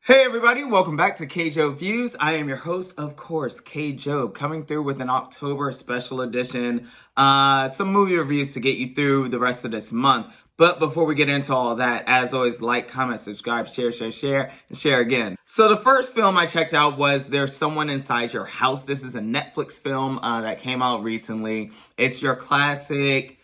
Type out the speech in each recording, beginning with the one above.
Hey everybody, welcome back to K-Job Views. I am your host, of course, K-Job, coming through with an October special edition. Some movie reviews to get you through the rest of this month. But before we get into all that, as always, like, comment, subscribe, share, and share again. So the first film I checked out was There's Someone Inside Your House. This is a Netflix film that came out recently. It's your classic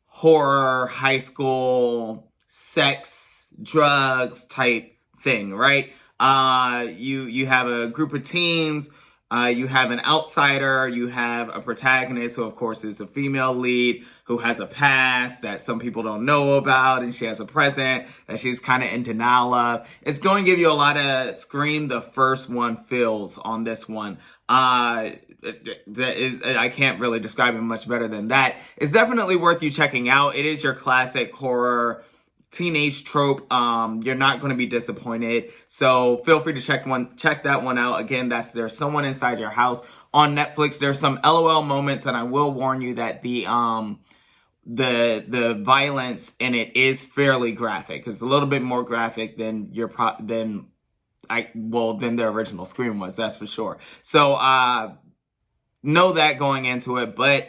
horror, high school, sex, drugs type thing, right? You have a group of teens, you have an outsider, you have a protagonist who of course is a female lead who has a past that some people don't know about, and she has a present that she's kind of in denial of. It's going to give you a lot of Scream the first one feels on this one. I can't really describe it much better than that. It's definitely worth you checking out. It is your classic horror teenage trope. You're not going to be disappointed. So feel free to check that one out. Again, that's There's Someone Inside Your House on Netflix. There's some LOL moments, and I will warn you that the violence in it is fairly graphic. It's a little bit more graphic than than the original Scream was, that's for sure. So know that going into it, but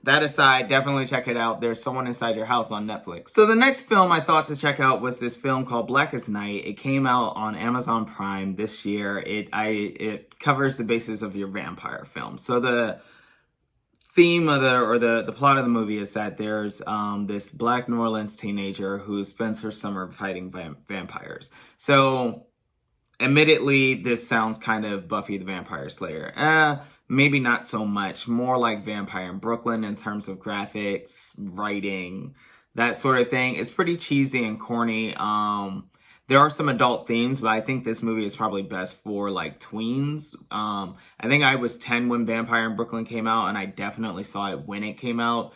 that aside, definitely check it out. There's Someone Inside Your House on Netflix. So the next film I thought to check out was this film called Blackest Night. It came out on Amazon Prime this year. It covers the basis of your vampire film. So the theme of the plot of the movie is that there's this Black New Orleans teenager who spends her summer fighting vampires. So admittedly, this sounds kind of Buffy the Vampire Slayer. Maybe not so much. More like Vampire in Brooklyn in terms of graphics, writing, that sort of thing. It's pretty cheesy and corny. There are some adult themes, but I think this movie is probably best for like tweens. I think I was 10 when Vampire in Brooklyn came out, and I definitely saw it when it came out.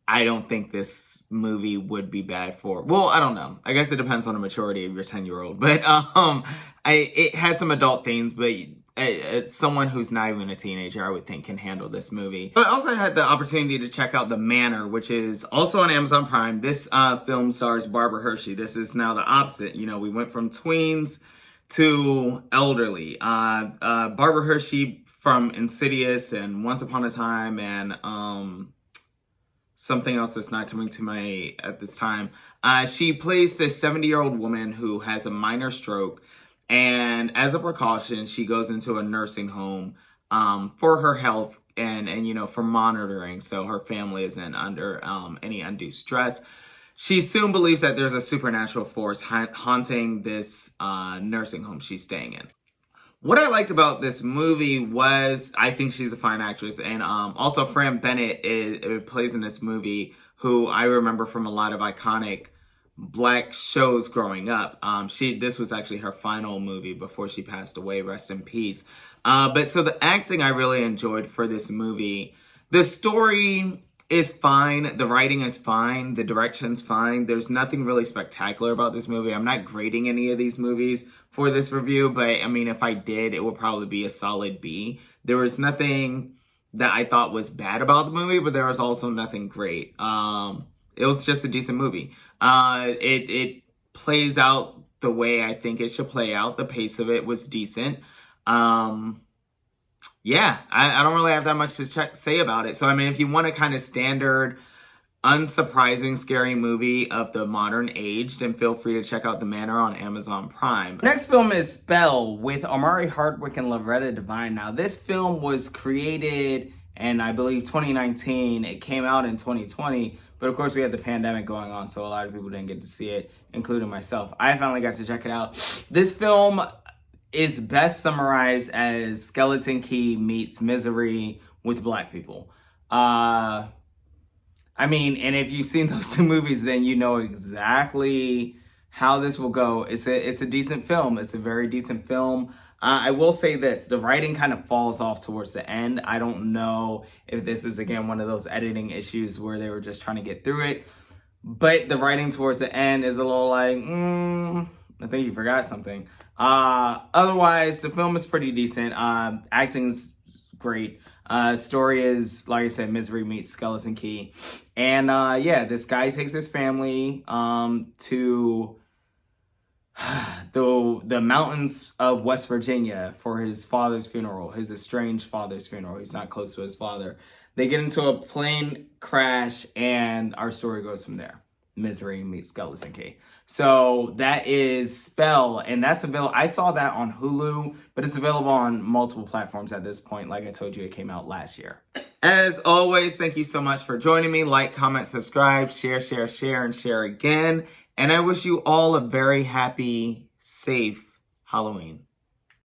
I don't think this movie would be bad for, well, I don't know. I guess it depends on the maturity of your 10-year-old. But it has some adult themes, but it's someone who's not even a teenager, I would think, can handle this movie. But I also had the opportunity to check out The Manor, which is also on Amazon Prime. This film stars Barbara Hershey. This is now the opposite. You know, we went from tweens to elderly. Barbara Hershey from Insidious and Once Upon a Time and something else that's not coming to my at this time. She plays this 70-year-old woman who has a minor stroke, and as a precaution, she goes into a nursing home for her health and for monitoring, so her family isn't under any undue stress. She soon believes that there's a supernatural force haunting this nursing home she's staying in. What I liked about this movie was, I think she's a fine actress, and also Fran Bennett plays in this movie, who I remember from a lot of iconic Black shows growing up. This was actually her final movie before she passed away, rest in peace. But so the acting I really enjoyed for this movie. The story is fine, the writing is fine, the direction's fine. There's nothing really spectacular about this movie. I'm not grading any of these movies for this review, but I mean, if I did, it would probably be a solid B. There was nothing that I thought was bad about the movie, but there was also nothing great. It was just a decent movie. It plays out the way I think it should play out. The pace of it was decent. Yeah, I don't really have that much to say about it. So, I mean, if you want a kind of standard, unsurprising, scary movie of the modern age, then feel free to check out The Manor on Amazon Prime. Next film is Spell with Omari Hardwick and Loretta Devine. Now, this film was created in, I believe, 2019. It came out in 2020. But of course, we had the pandemic going on, so a lot of people didn't get to see it, including myself. I finally got to check it out. This film is best summarized as Skeleton Key meets Misery with Black people. I mean, and if you've seen those two movies, then you know exactly how this will go. It's a decent film. It's a very decent film. I will say this, the writing kind of falls off towards the end. I don't know if this is, again, one of those editing issues where they were just trying to get through it. But the writing towards the end is a little like, I think you forgot something. Otherwise, the film is pretty decent. Acting's great. Story is, like I said, Misery meets Skeleton Key. And yeah, this guy takes his family to the mountains of West Virginia for his father's funeral, his estranged father's funeral. He's not close to his father. They get into a plane crash, and our story goes from there. Misery meets Skeleton Key. So that is Spell, and that's available. I saw that on Hulu, but it's available on multiple platforms at this point. Like I told you, it came out last year. As always, thank you so much for joining me. Like, comment, subscribe, share, and share again. And I wish you all a very happy, safe Halloween.